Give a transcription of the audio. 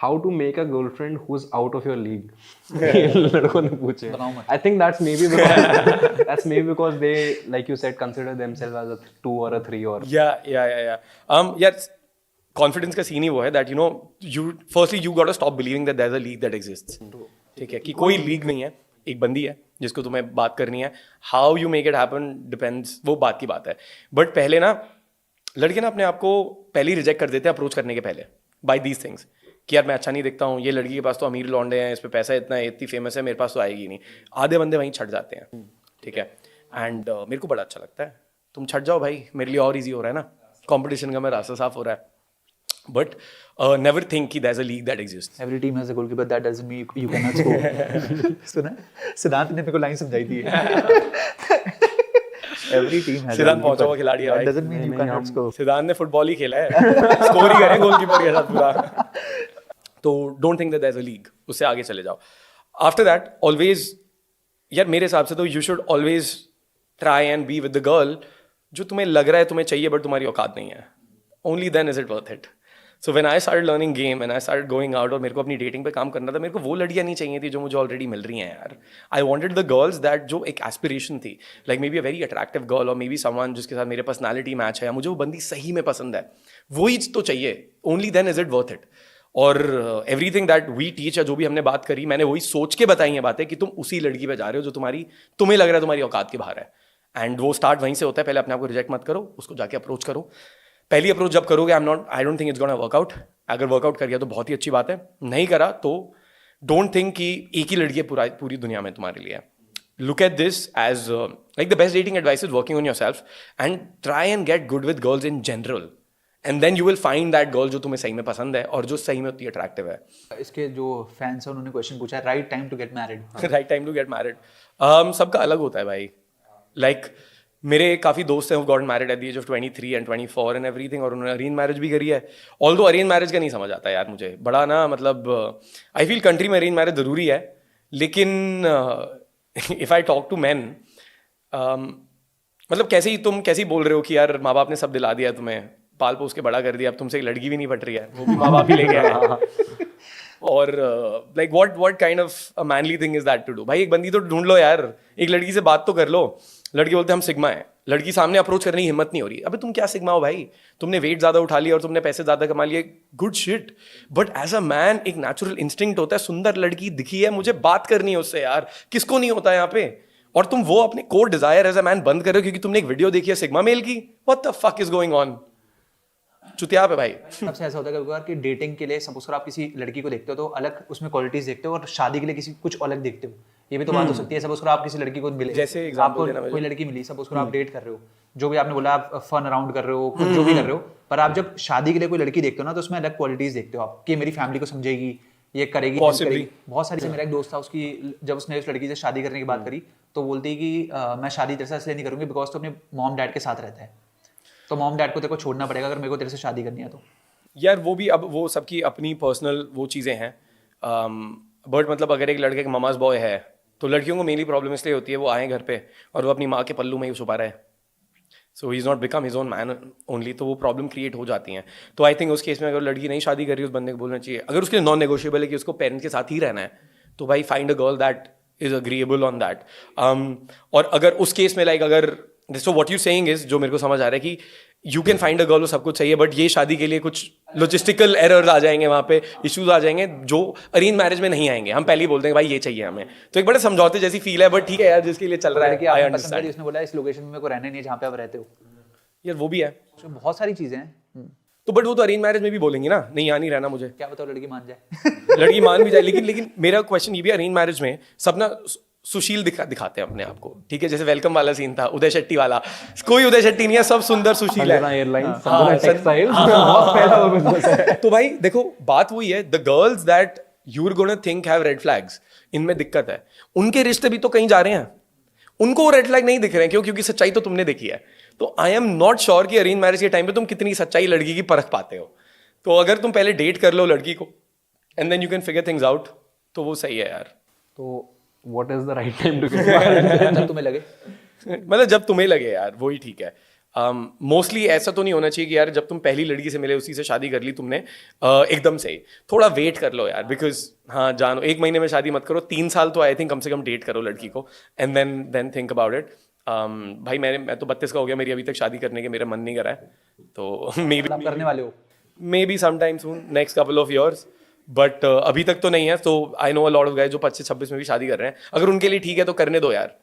how to make a girlfriend who's out of your league. लड़कों ने पूछे. I think that's maybe because they, like you said, consider themselves as a 2 or a 3 or. Yeah. Confidence का scene ही वो है that firstly you gotta stop believing that there's a league that exists. ठीक है कि कोई league नहीं है, एक बंदी है जिसको तुम्हें बात करनी है. How you make it happen depends, वो बात की बात है. बट पहले ना लड़के ना अपने आप को पहले ही रिजेक्ट कर देते हैं अप्रोच करने के पहले बाय दीज थिंग्स कि यार मैं अच्छा नहीं दिखता हूँ, ये लड़की के पास तो अमीर लौंडे हैं, इस पे पैसा इतना है, इतनी फेमस है, मेरे पास तो आएगी नहीं. आधे बंदे वहीं छट जाते हैं. ठीक है. एंड मेरे को बड़ा अच्छा लगता है, तुम छट जाओ भाई, मेरे लिए और ईजी हो रहा है ना, कॉम्पिटिशन का मेरा रास्ता साफ हो रहा है. But never think कि there's a league that exists. Every team has a goalkeeper. That doesn't mean you cannot score. सुना? सिद्धांत ने मेरे को लाइन समझाई थी. Every team has. सिद्धांत पहुंचा हुआ खिलाड़ी है. That doesn't mean you cannot score. सिद्धांत ने फुटबॉल ही खेला है, स्कोर ही करे गोलकीपर के साथ पूरा. तो don't think that there's a league. उससे आगे चले जाओ. After that, always यार मेरे हिसाब से तो you should always try and be with the girl जो तुम्हें लग रहा है तुम्हें चाहिए बट तुम्हारी औकात नहीं है. Only then is it worth it. So when I started learning game and I started going out और मेरे को अपनी डेटिंग पे काम करना था, मेरे को वो लड़कियाँ नहीं चाहिए थी जो मुझे ऑलरेडी मिल रही हैं यार. I wanted the girls that जो एक एस्पिरेशन थी, like maybe a very attractive girl or maybe someone जिसके साथ मेरे पर्सनैलिटी मैच है या मुझे वो बंदी सही में पसंद है, वही तो चाहिए. Only then is it worth it. और एवरीथिंग दैट वी टीच या जो भी हमने बात करी, मैंने वही सोच के बताई हैं बातें कि तुम उसी लड़की पे जा रहे हो जो तुम्हें लग रहा है तुम्हारी औकात के बाहर है. एंड वो स्टार्ट वहीं से होता है. पहले अपने आप को रिजेक्ट मत करो, उसको जाके अप्रोच करो. पहली अप्रोच जब करोगे I don't think it's gonna workout. अगर वर्कआउट कर गया तो बहुत ही अच्छी बात है, नहीं करा तो डोंट थिंक कि एक ही लड़की है पूरी दुनिया में तुम्हारे लिए. Look at this as like the best dating advice is working on yourself and try and get good with girls in general and then you will find that girl जो तुम्हें सही में पसंद है और जो सही में उतनी अट्रैक्टिव है. इसके जो फैंस हैं उन्होंने क्वेश्चन पूछा है, right time to get married. Right time to get married सबका अलग होता है भाई. लाइक मेरे काफ़ी दोस्त हैं who got married at the age of 23 and 24 and everything, और उन्होंने अरेंज मैरिज भी करी है. ऑल्दो अरेंज मैरिज का नहीं समझ आता यार मुझे, बड़ा ना मतलब आई फील कंट्री में अरेंज मैरिज ज़रूरी है, लेकिन if I talk to man मतलब तुम कैसे ही बोल रहे हो कि यार माँ बाप ने सब दिला दिया तुम्हें, पाल पोस के बड़ा कर दिया, अब तुमसे एक लड़की भी नहीं पट रही है, वो भी माँ बाप ही लेके आए. और like what kind of a manly thing is that to do. भाई एक बंदी तो ढूंढ लो यार, एक लड़की से बात तो कर लो. लड़की बोलते हैं हम सिग्मा है, लड़की सामने अप्रोच करने की हिम्मत नहीं हो रही. अबे तुम क्या सिग्मा हो भाई, तुमने वेट ज़्यादा उठा लिया और तुमने पैसे ज़्यादा कमा लिए, good shit. But as a man एक नेचुरल इंस्टिंक्ट होता है, सुंदर लड़की दिखी है, मुझे बात करनी है उससे यार, किसको नहीं होता है यहाँ पे. और तुम वो अपने core desire as a man बंद कर रहे हो क्योंकि तुमने एक वीडियो देखी है सिग्मा मेल की. What the fuck is going on. चुतिया पे भाई. सबसे ऐसा होता है कभी-कभार कि डेटिंग के लिए सपोज कर आप किसी लड़की को देखते हो तो अलग उसमें क्वालिटीज देखते हो और शादी के लिए किसी कुछ अलग देखते हो. ये भी तो बात हो सकती है. सपोज कर आप किसी लड़की को मिले, जैसे आपको कोई लड़की मिली, सपोज कर आप डेट कर रहे हो, जो भी आपने बोला आप फन अराउंड कर रहे हो, कुछ जो भी कर रहे हो, पर आप जब शादी के लिए कोई लड़की देखते हो ना तो उसमें अलग क्वालिटीज देखते हो आप कि मेरी फैमिली को समझेगी, ये करेगी. बहुत सारी. मेरा एक दोस्त था, उसकी जब उसने उस लड़की से शादी करने की बात करी तो बोलती कि मैं शादी तेरे साथ इसलिए नहीं करूंगी बिकॉज तो अपने मॉम डैड के साथ रहता है, तो मॉम डैड को तेरे को छोड़ना पड़ेगा अगर मेरे को तेरे से शादी करनी है तो. यार वो भी अब वो सबकी अपनी पर्सनल वो चीज़ें हैं. बट मतलब अगर एक लड़के का ममाज बॉय है तो लड़कियों को मेनली प्रॉब्लम इसलिए होती है वो आए घर पे और वो अपनी माँ के पल्लू में ही छुपा रहा है. So he is not become his own man only, तो वो प्रॉब्लम क्रिएट हो जाती हैं. तो आई थिंक उस केस में अगर लड़की नहीं शादी कर रही उस बंदे को बोलना चाहिए, अगर उसके नॉन नेगोशिएबल है कि उसको पेरेंट्स के साथ ही रहना है तो भाई find a girl that is agreeable on that. और अगर उस केस में लाइक अगर so what you saying is, जो मेरे को समझ आ रहा है कि you can find a girl, सब कुछ चाहिए, बट ये शादी के लिए कुछ लॉजिस्टिकल एरर्स आ जाएंगे, वहाँ पे इश्यूज आ जाएंगे जो अरेंज मैरिज में नहीं आएंगे. हम पहले ही बोलते हैं भाई ये चाहिए हमें, तो एक बड़े समझौते जैसी फील है. बट ठीक है यार, जिसके लिए चल रहा है आई अंडरस्टैंड. उसने बोला इस लोकेशन में मेरे को रहना नहीं है जहाँ पे आप रहते हो. यार वो भी है, उसमें बहुत सारी चीजें हैं. तो बट वो तो अरेंज मैरिज में भी बोलेंगे ना, नहीं यहाँ नहीं रहना मुझे. क्या बताओ लड़की मान जाए. लड़की मान भी जाए, लेकिन मेरा क्वेश्चन ये भी, अरेंज मैरिज में सब ना सुशील दिखाते हैं अपने आप को. ठीक है, जैसे वेलकम वाला सीन था, उदय शेट्टी वाला. कोई उदय शेट्टी नहीं है, सब सुंदर सुशील है. एयरलाइंस, टेक्सटाइल, बहुत फैला हुआ बिजनेस है. तो भाई देखो बात वही है, the girls that you are gonna think have red flags, इनमें दिक्कत है. उनके रिश्ते भी तो कहीं जा रहे हैं, उनको रेड फ्लैग नहीं दिख रहे हैं. क्यों? क्योंकि सच्चाई तो तुमने देखी है. तो आई एम नॉट श्योर कि अरेंज मैरिज के टाइम पे तुम कितनी सच्चाई लड़की की परख पाते हो. तो अगर तुम पहले डेट कर लो लड़की को and then you can figure things out, तो वो सही है यार. तो what is the right time to get married? जब तुम्हें लगे, मतलब जब तुम्हें लगे यार, वही ठीक है. मोस्टली ऐसा तो नहीं होना चाहिए कि यार जब तुम पहली लड़की से मिले उसी से शादी कर ली तुमने एकदम से ही। थोड़ा वेट कर लो यार, बिकॉज हाँ जानो 1 महीने में शादी मत करो, 3 साल तो आई थिंक कम से कम डेट करो लड़की को, and then think about it. भाई मैं तो 32 का हो गया, मेरी अभी तक शादी करने के मेरा मन नहीं करा है, तो मे आप करने वाले हो? Be sometime soon, next couple of years, but अभी तक तो नहीं है। तो I know a lot of guys जो 25-26 में भी शादी कर रहे हैं, अगर उनके लिए ठीक है तो करने दो यार।